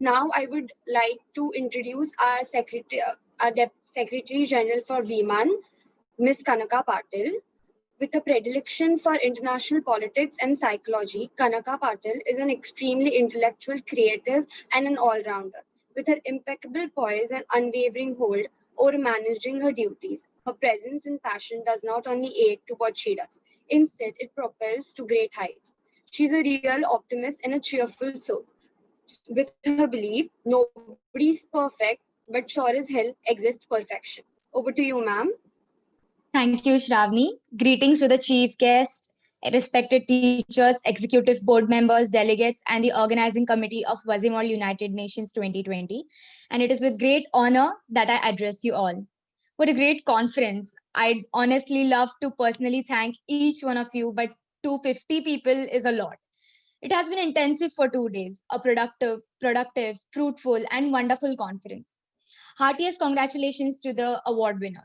Now I would like to introduce our Secretary General for VMAN, Ms. Kanaka Patil. With a predilection for international politics and psychology, Kanaka Patil is an extremely intellectual, creative, and an all-rounder. With her impeccable poise and unwavering hold over managing her duties, her presence and passion does not only aid to what she does, instead it propels to great heights. She's a real optimist and a cheerful soul. With her belief, nobody's perfect, but sure as hell exists perfection. Over to you, ma'am. Thank you, Shravani. Greetings to the chief guest, respected teachers, executive board members, delegates, and the organizing committee of Wazimol United Nations 2020. And it is with great honor that I address you all. What a great conference. I'd honestly love to personally thank each one of you, but 250 people is a lot. It has been intensive for 2 days, a productive, fruitful, and wonderful conference. Heartiest congratulations to the award winners.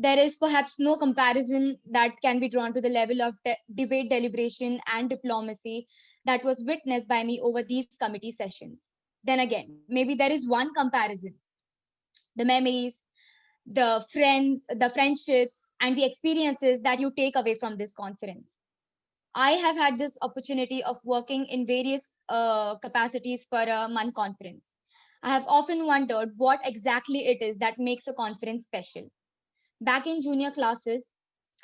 There is perhaps no comparison that can be drawn to the level of debate, deliberation, and diplomacy that was witnessed by me over these committee sessions. Then again, maybe there is one comparison: the memories, the friendships, and the experiences that you take away from this conference. I have had this opportunity of working in various capacities for a month conference. I have often wondered what exactly it is that makes a conference special. Back in junior classes,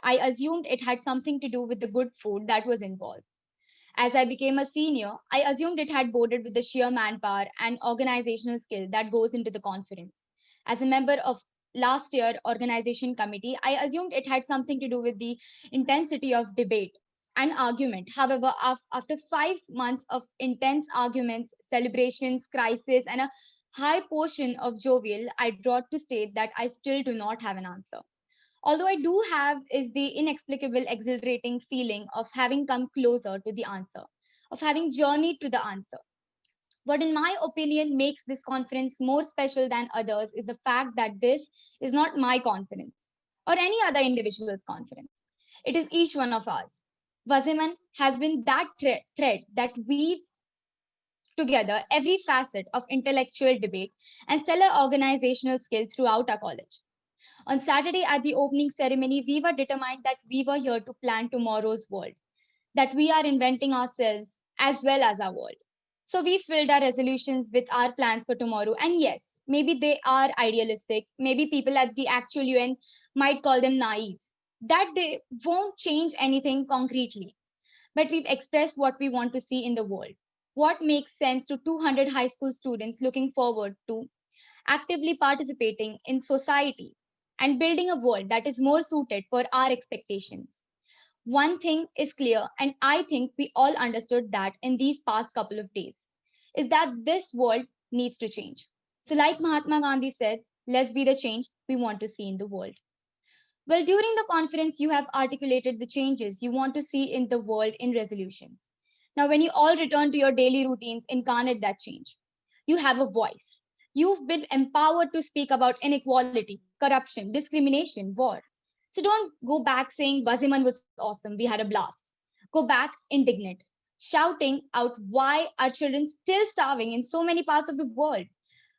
I assumed it had something to do with the good food that was involved. As I became a senior, I assumed it had boded with the sheer manpower and organizational skill that goes into the conference. As a member of last year organization committee, I assumed it had something to do with the intensity of debate and argument. However, after 5 months of intense arguments, celebrations, crisis, and a high portion of jovial, I draw to state that I still do not have an answer. Although I do have is the inexplicable, exhilarating feeling of having come closer to the answer, of having journeyed to the answer. What, in my opinion, makes this conference more special than others is the fact that this is not my conference or any other individual's conference. It is each one of ours. Waziman has been that thread that weaves together every facet of intellectual debate and stellar organizational skill throughout our college. On Saturday, at the opening ceremony, we were determined that we were here to plan tomorrow's world, that we are inventing ourselves as well as our world. So we filled our resolutions with our plans for tomorrow. And yes, maybe they are idealistic. Maybe people at the actual UN might call them naive, that they won't change anything concretely. But we've expressed what we want to see in the world. What makes sense to 200 high school students looking forward to actively participating in society and building a world that is more suited for our expectations. One thing is clear, and I think we all understood that in these past couple of days, is that this world needs to change. So, like Mahatma Gandhi said, let's be the change we want to see in the world. Well, during the conference, you have articulated the changes you want to see in the world in resolutions. Now, when you all return to your daily routines, incarnate that change. You have a voice. You've been empowered to speak about inequality, corruption, discrimination, war. So don't go back saying Waziman was awesome, we had a blast. Go back indignant, shouting out why are children still starving in so many parts of the world?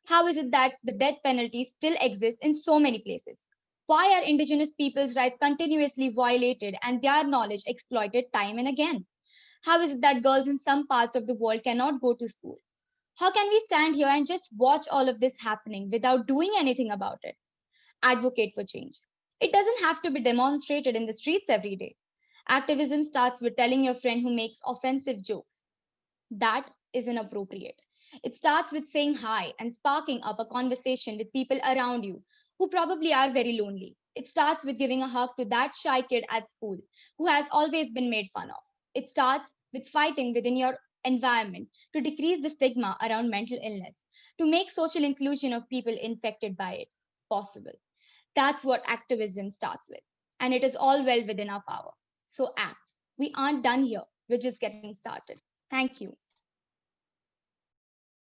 How is it that the death penalty still exists in so many places? Why are indigenous peoples' rights continuously violated and their knowledge exploited time and again? How is it that girls in some parts of the world cannot go to school? How can we stand here and just watch all of this happening without doing anything about it? Advocate for change. It doesn't have to be demonstrated in the streets every day. Activism starts with telling your friend who makes offensive jokes. That is inappropriate. It starts with saying hi and sparking up a conversation with people around you who probably are very lonely. It starts with giving a hug to that shy kid at school who has always been made fun of. It starts with fighting within your environment to decrease the stigma around mental illness, to make social inclusion of people infected by it possible. That's what activism starts with. And it is all well within our power. So act. We aren't done here. We're just getting started. Thank you.